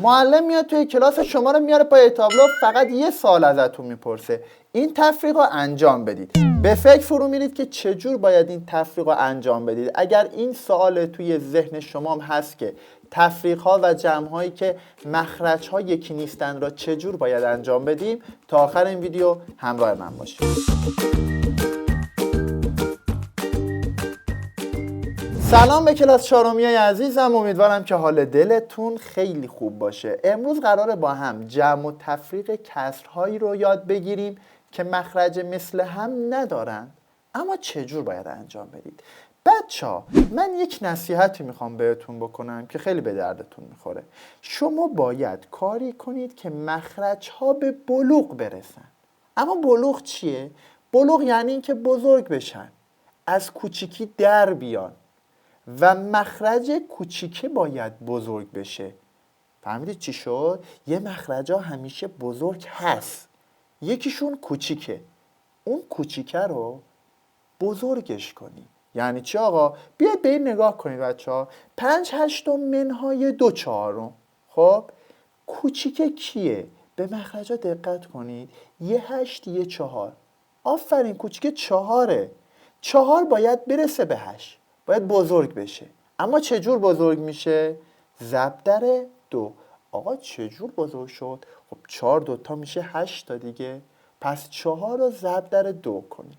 معلم میاد توی کلاس شما رو میاره پای تابلو، فقط یه سوال ازتون میپرسه، این تفریق رو انجام بدید. به فکر فرو میرید که چجور باید این تفریق رو انجام بدید. اگر این سوال توی ذهن شما هست که تفریق ها و جمع هایی که مخرج ها یکی نیستن را چجور باید انجام بدیم، تا آخر این ویدیو همراه من باشید. سلام به کلاس چهارمی عزیزم، امیدوارم که حال دلتون خیلی خوب باشه. امروز قراره با هم جمع و تفریق کسرهایی رو یاد بگیریم که مخرج مثل هم ندارن، اما چجور باید انجام بدید. بچه‌ها، من یک نصیحتی میخوام بهتون بکنم که خیلی به دردتون میخوره. شما باید کاری کنید که مخرج ها به بلوغ برسن. اما بلوغ چیه؟ بلوغ یعنی اینکه بزرگ بشن، از کوچیکی در بیان و مخرج کوچیکه باید بزرگ بشه. فهمیدید چی شد؟ یه مخرج ها همیشه بزرگ هست، یکیشون کوچیکه، اون کوچیکه رو بزرگش کنی. یعنی چی آقا؟ بیاید به این نگاه کنید بچه ها. 5/8 منهای 2/4. خب کوچیکه کیه؟ به مخرج ها دقت کنید. 1/8 1/4. آفرین، کوچیکه 4. 4 باید برسه به 8، باید بزرگ بشه. اما چجور بزرگ میشه؟ ضرب در 2. آقا چجور بزرگ شد؟ خب 4 دوتا میشه 8 تا دیگه. پس 4 رو ضرب در 2 کنید.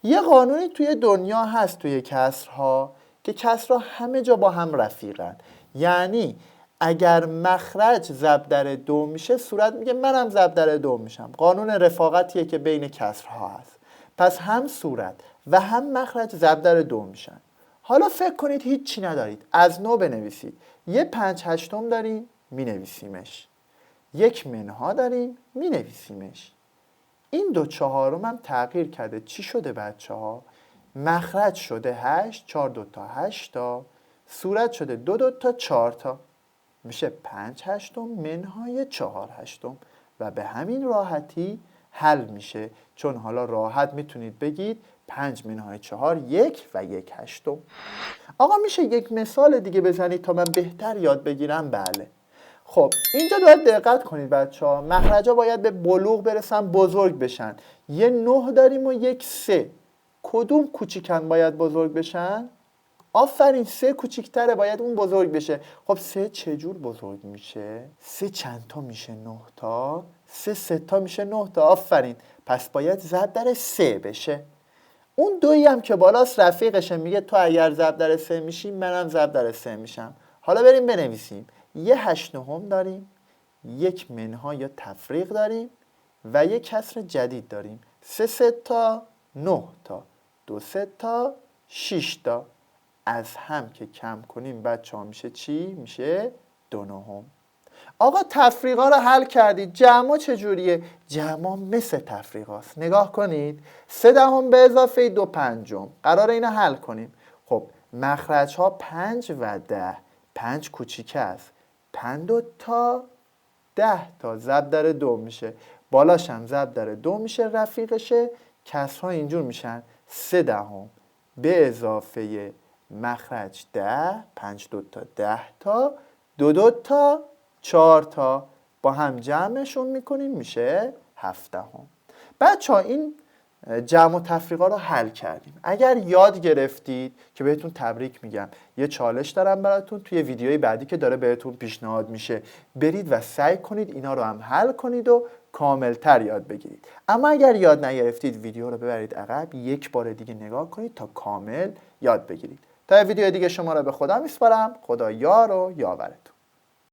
یه قانونی توی دنیا هست توی کسرها که کسرها همه جا با هم رفیقن. یعنی اگر مخرج ضرب در 2 میشه، صورت میگه منم ضرب در 2 میشم. قانون رفاقتیه که بین کسرها هست. پس هم صورت و هم مخرج ضرب در 2 میشن. حالا فکر کنید هیچی ندارید، از نو بنویسید. یه 5/8 داریم مینویسیمش، یک منها داریم مینویسیمش. این 2/4 هم تغییر کرده. چی شده بچه ها؟ مخرج شده 8، 4 دوتا 8 تا، صورت شده 2 دوتا 4 تا، میشه 5/8 منهای 4/8 و به همین راحتی حل میشه. چون حالا راحت میتونید بگید 5 منهای 4 1 و 1/8. آقا میشه یک مثال دیگه بزنید تا من بهتر یاد بگیرم؟ بله. خب اینجا باید دقت کنید بچه ها. مخرج ها باید به بلوغ برسن، بزرگ بشن. یه 9 داریم و یک 3. کدوم کوچیکن باید بزرگ بشن؟ آفرین، 3 کوچیکتره، باید اون بزرگ بشه. خب 3 چجور بزرگ میشه؟ 3 چند تا میشه؟ 9 تا. 3 3 تا میشه 9 تا. آفرین، پس باید ضرب در 3 بشه. اون دویی هم که بالاست رفیقشه، میگه تو اگر ضرب در 3 میشی منم ضرب در 3 میشم. حالا بریم بنویسیم. یه 8/9 داریم، یک منها یا تفریق داریم و یک کسر جدید داریم. 3 3 تا 9 تا، 2 3 تا 6 تا. از هم که کم کنیم بچه ها میشه چی؟ میشه 2/9. آقا تفریقا رو حل کردید، جمع چجوریه؟ جمع مثل تفریقاست. نگاه کنید. 3 به اضافه 2/5 قراره اینو حل کنیم. خب مخرج ها 5 و 10. 5 کوچیکه است، 5 تا 10 تا ضرب در 2 میشه، بالاش هم ضرب در 2 میشه، رفیقشه. کسرها اینجور میشن 3 به اضافه مخرج 10، 5 دوتا 10 تا، 2 دوتا 4 تا، با هم جمعشون میکنیم میشه 7. بچه ها این جمع و تفریقا رو حل کردیم. اگر یاد گرفتید که بهتون تبریک میگم. یه چالش دارم براتون توی ویدیوی بعدی که داره بهتون پیشنهاد میشه، برید و سعی کنید اینا رو هم حل کنید و کاملتر یاد بگیرید. اما اگر یاد نگرفتید ویدیو رو ببرید عقب، یک بار دیگه نگاه کنید تا کامل یاد بگیرید. تا ویدیو دیگه شما رو به خدا میسپارم. خدا یار و یاورتون.